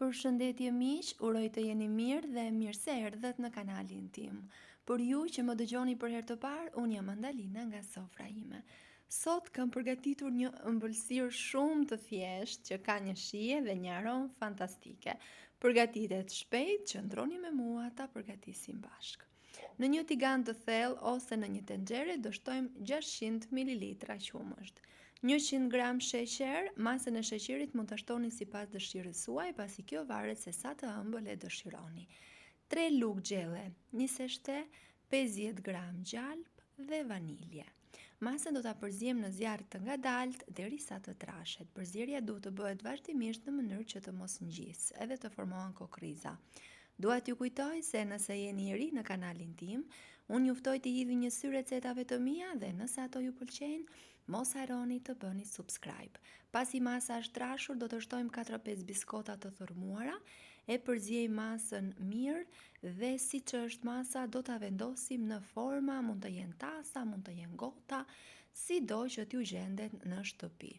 Përshëndetje miq, uroj të jeni mirë dhe mirë se erdhët në kanalin tim. Për ju që më dëgjoni për herë të parë, unë jam Andalina nga sofra ime. Sot kam përgatitur një ëmbëlsirë shumë të thjeshtë që ka një shije dhe një aromë fantastike. Përgatitet shpejt, qëndroni me mua ta përgatisim bashkë. Në një tigan të thellë ose në një tenxhere do shtojmë 600 ml qumësht. 100 gram sheqer, masën e sheqerit mund të shtoni sipas dëshirës suaj, pasi kjo varet se sa të ëmbël e dëshironi. 3 lugë gjelle, 20, 50 gram gjalp dhe vanilje. Masën do ta përziejmë në zjarr të ngadalt derisa të trashet. Përzierja duhet të bëhet vazhdimisht në mënyrë që të mos ngjisë edhe të formohen kokriza. Dua t'ju kujtoj se nëse jeni i ri në kanalin tim, unë juftoj të hidhni një sy recetave të mia dhe nëse ato ju pëlqejnë, mos harroni të bëni subscribe. Pasi masa është trashur, do të shtojmë 4-5 biskota të thërmuara, e përziej masën mirë dhe siç është masa do ta vendosim në forma, mund të jenë tasa, mund të jenë gota, sido që t'ju gjendet në shtëpi.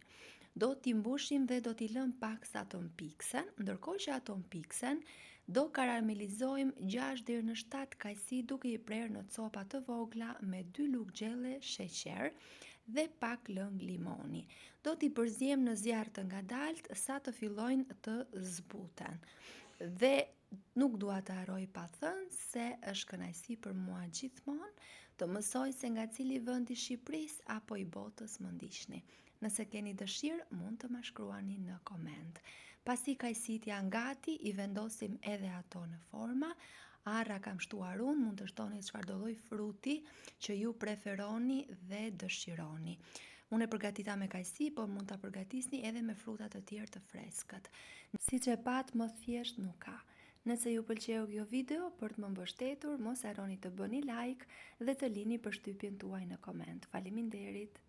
Do t'i mbushim dhe do t'i lëm pak sa të mpiksen, ndërkohë që ato mpiksen, do karamelizojmë 6 deri në 7 kajsi duke i prerë në copa të vogla me 2 lugë gjelle sheqer dhe pak lëng limoni. Do t'i përziejmë në zjarr të ngadalt sa të fillojnë të zbuten. Dhe nuk dua të harroj pa thënë se është kënaqësi për mua gjithmonë të mësoj se nga cili vend i Shqipërisë apo i botës më ndiqni. Nëse keni dëshirë, mund të ma shkruani në koment. Pasi kajsit janë gati, i vendosim edhe ato në forma. Arra kam shtuar unë, mund të shtoni çfarëdo lloj fruti që ju preferoni dhe dëshironi. Unë e përgatita me kajsi, por mund ta përgatisni edhe me fruta të tjerë të freskët. Siç e pat, më thjesht nuk ka. Nëse ju pëlqeu kjo video, për të më mbështetur, mos harroni të bëni like dhe të lini përshtypjen tuaj në koment. Faleminderit.